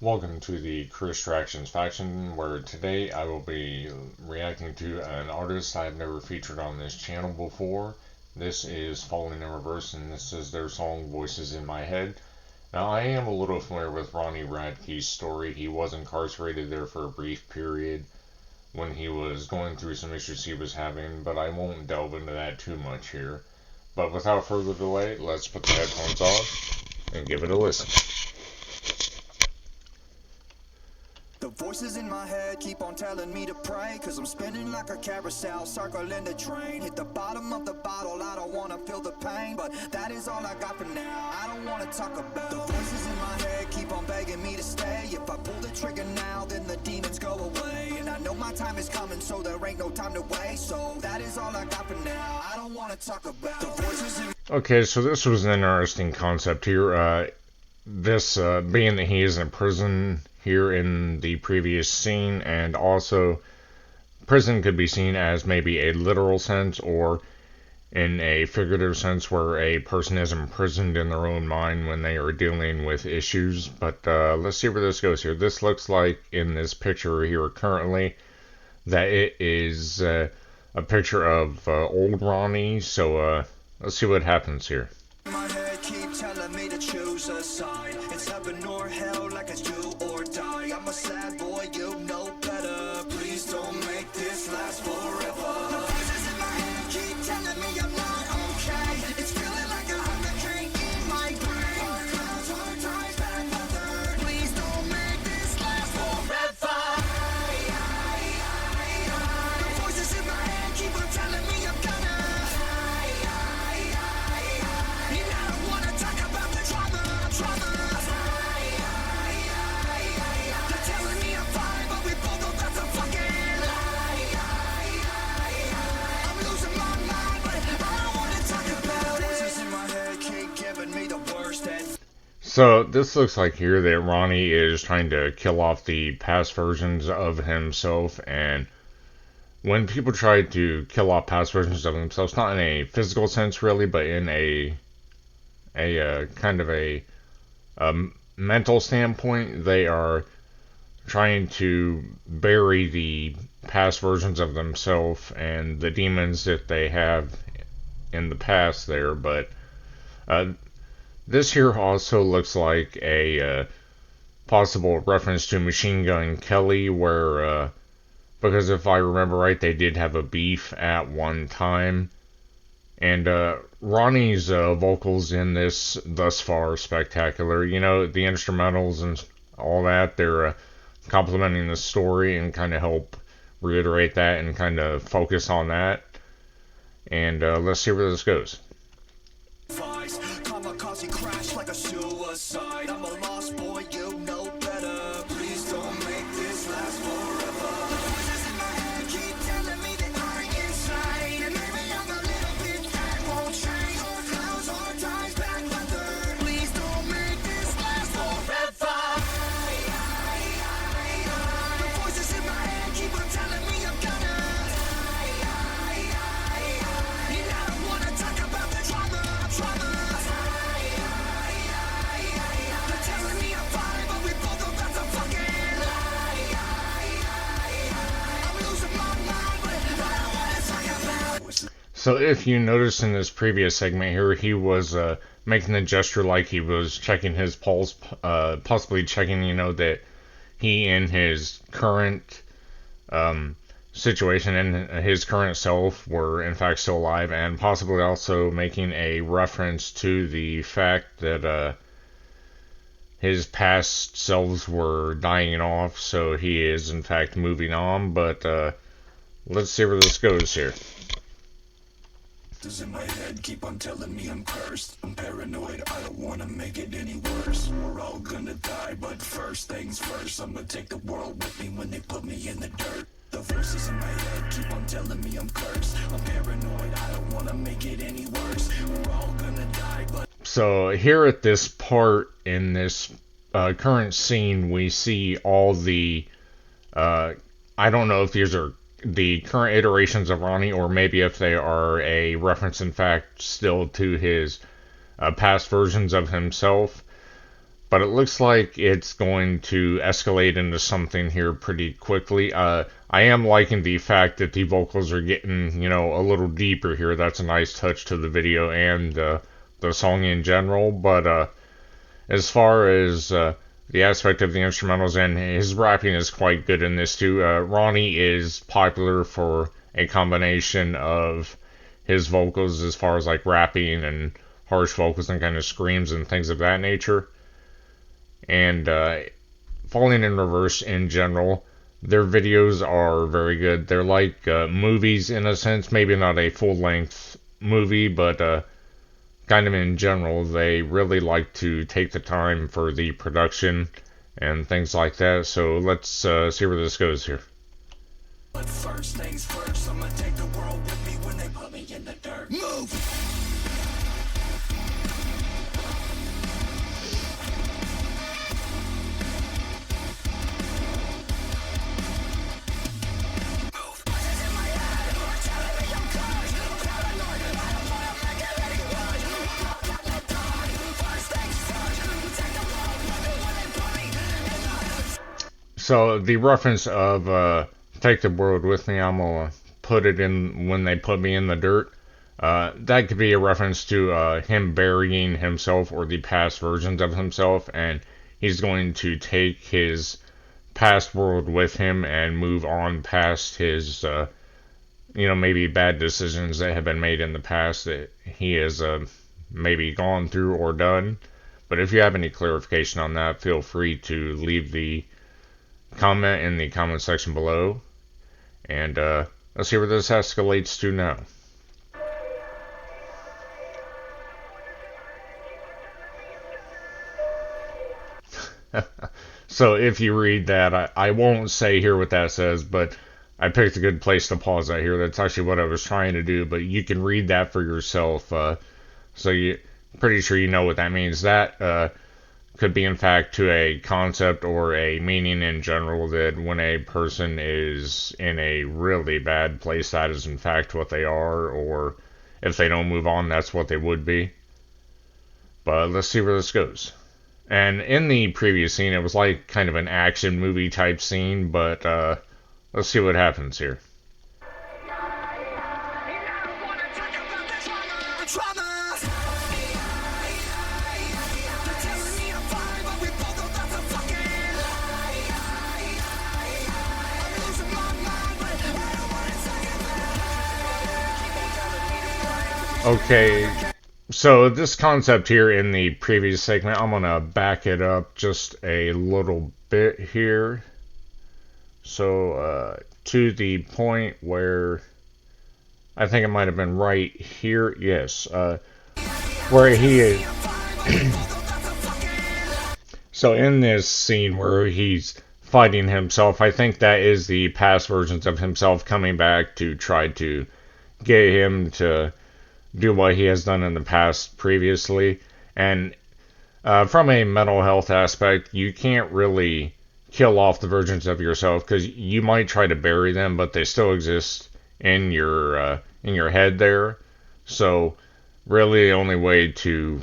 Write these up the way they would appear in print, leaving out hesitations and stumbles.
Welcome to the Crew Distractions faction, where today I will be reacting to an artist I've never featured on this channel before. This is Falling in Reverse, and this is their song Voices in My Head. Now, I am a little familiar with Ronnie Radke's story. He was incarcerated there for a brief period when he was going through some issues he was having, but I won't delve into that too much here. But without further delay, let's put the headphones on and give it a listen. The voices in my head keep on telling me to pray, cause I'm spinning like a carousel, circling the train. Hit the bottom of the bottle, I don't wanna feel the pain, but that is all I got for now. I don't wanna talk about the voices in my head keep on begging me to stay. If I pull the trigger now, then the demons go away. And I know my time is coming, so there ain't no time to waste. So that is all I got for now. I don't wanna talk about the voices in. Okay, so this was an interesting concept here. Being that he is in prison here in the previous scene, and also prison could be seen as maybe a literal sense or in a figurative sense where a person is imprisoned in their own mind when they are dealing with issues. But let's see where this goes here. This looks like in this picture here currently that it is a picture of old Ronnie, so let's see what happens here. My head keep telling me to choose a side. It's heaven or hell, like it's do or die. I'm a sad boy, you know better. Please don't make this last forever. The voices in my head keep telling me I'm not okay. It's feeling like a hurricane in my brain. Hard clouds, hard times, bad weather. Please don't make this last forever. The voices in my head keep on telling me I'm gonna. So this looks like here that Ronnie is trying to kill off the past versions of himself, and when people try to kill off past versions of themselves, not in a physical sense really, but in a kind of a mental standpoint, they are trying to bury the past versions of themselves and the demons that they have in the past there. But this here also looks like a possible reference to Machine Gun Kelly, where because if I remember right, they did have a beef at one time. And Ronnie's vocals in this thus far are spectacular. You know, the instrumentals and all that, they're complementing the story and kind of help reiterate that and kind of focus on that. And let's see where this goes. Kamikaze crash like a suicide. I'm a lost boy, you know better. Please don't make this last forever. The voices in my head keep telling me that I'm insane, and maybe I'm a little bit that won't change. Hard clouds, hard times, bad weather. Please don't make this last forever. The voices in my head keep on telling me I'm gonna. And I don't wanna talk about the trauma. So if you notice in this previous segment here, he was making the gesture like he was checking his pulse, possibly checking, that he in his current situation and his current self were in fact still alive, and possibly also making a reference to the fact that his past selves were dying off, so he is in fact moving on. But let's see where this goes here. In my head keep on telling me I'm cursed. I'm paranoid, I don't wanna make it any worse. We're all gonna die, but first things first, I'm gonna take the world with me when they put me in the dirt. The voices in my head keep on telling me I'm cursed. I'm paranoid, I don't wanna make it any worse. We're all gonna die, but so here at this part in this current scene, we see all the I don't know if these are the current iterations of Ronnie, or maybe if they are a reference, in fact, still to his past versions of himself. but it looks like it's going to escalate into something here pretty quickly. I am liking the fact that the vocals are getting, a little deeper here. That's a nice touch to the video and the song in general. But as far as the aspect of the instrumentals, and his rapping is quite good in this too. Ronnie is popular for a combination of his vocals as far as like rapping and harsh vocals and kind of screams and things of that nature. And Falling in Reverse in general, their videos are very good. They're like movies in a sense, maybe not a full length movie, but kind of in general, they really like to take the time for the production and things like that. So let's see where this goes here. But first things first, I'ma take the world with me when they put me in the dirt. Move! So the reference of "Take the World with Me," I'm gonna put it in when they put me in the dirt. That could be a reference to him burying himself or the past versions of himself, and he's going to take his past world with him and move on past his, maybe bad decisions that have been made in the past that he has maybe gone through or done. But if you have any clarification on that, feel free to leave the comment in the comment section below. And let's see where this escalates to now. So if you read that, I won't say here what that says, but I picked a good place to pause that here. That's actually what I was trying to do, but you can read that for yourself. So you pretty sure you know what that means. That could be in fact to a concept or a meaning in general, that when a person is in a really bad place, that is in fact what they are, or if they don't move on, that's what they would be. But let's see where this goes. And in the previous scene, it was like kind of an action movie type scene, but let's see what happens here. Okay, so this concept here in the previous segment, I'm gonna back it up just a little bit here. So to the point where I think it might have been right here. Yes, where he is. So in this scene where he's fighting himself, I think that is the past versions of himself coming back to try to get him to do what he has done in the past previously. And from a mental health aspect, you can't really kill off the versions of yourself, because you might try to bury them, but they still exist in your head there. So really the only way to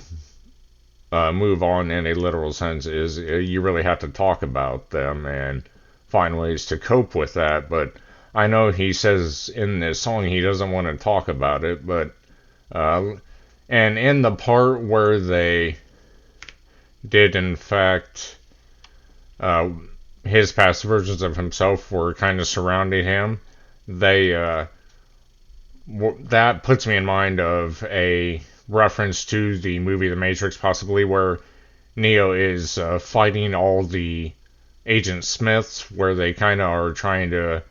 move on in a literal sense is you really have to talk about them and find ways to cope with that. But I know he says in this song he doesn't want to talk about it, but and in the part where they did in fact his past versions of himself were kind of surrounding him, they that puts me in mind of a reference to the movie The Matrix, possibly, where Neo is fighting all the Agent Smiths, where they kind of are trying to,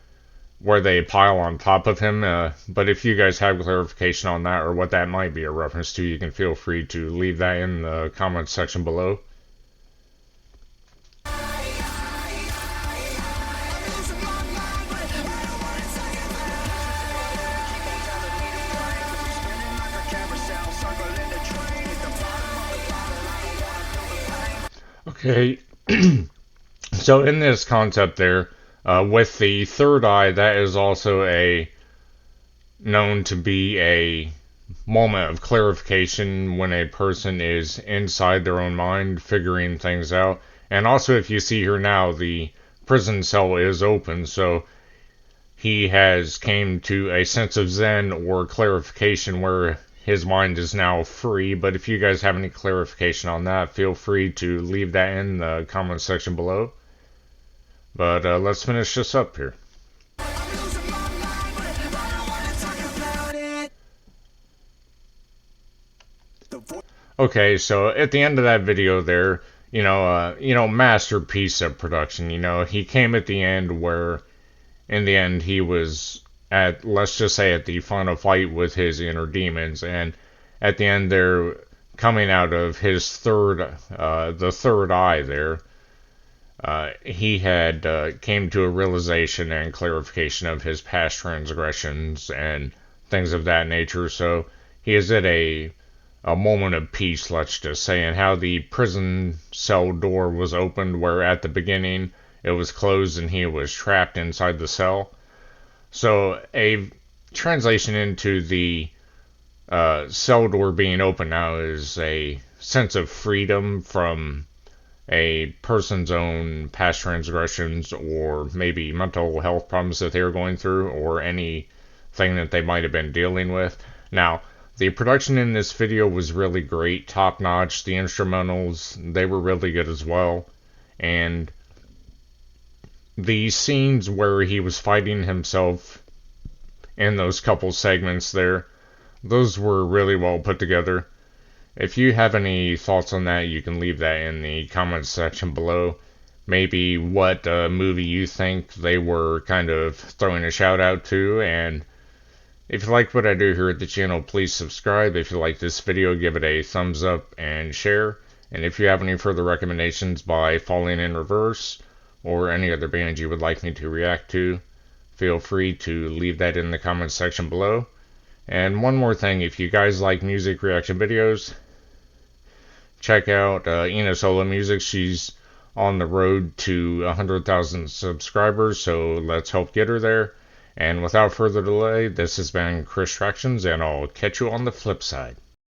where they pile on top of him. But if you guys have clarification on that or what that might be a reference to, you can feel free to leave that in the comments section below. Okay, so in this concept there, with the third eye, that is also known to be a moment of clarification when a person is inside their own mind figuring things out. And also, if you see here now, the prison cell is open, so he has came to a sense of zen or clarification where his mind is now free. But if you guys have any clarification on that, feel free to leave that in the comment section below. But let's finish this up here. Okay, so at the end of that video there, masterpiece of production. He came at the end where, in the end, he was at, let's just say, at the final fight with his inner demons, and at the end, they're coming out of his the third eye there. He had came to a realization and clarification of his past transgressions and things of that nature. So he is at a moment of peace, let's just say, and how the prison cell door was opened, where at the beginning it was closed and he was trapped inside the cell. So a translation into the cell door being open now is a sense of freedom from a person's own past transgressions or maybe mental health problems that they were going through or anything that they might have been dealing with. Now, the production in this video was really great, top notch. The instrumentals, they were really good as well. And the scenes where he was fighting himself in those couple segments there, those were really well put together. If you have any thoughts on that, you can leave that in the comments section below. Maybe what movie you think they were kind of throwing a shout out to, and if you like what I do here at the channel, please subscribe. If you like this video, give it a thumbs up and share. And if you have any further recommendations by Falling in Reverse or any other bands you would like me to react to, feel free to leave that in the comments section below. And one more thing, if you guys like music reaction videos, check out Ina Solo Music. She's on the road to 100,000 subscribers, so let's help get her there. And without further delay, this has been Chris Tractions, and I'll catch you on the flip side.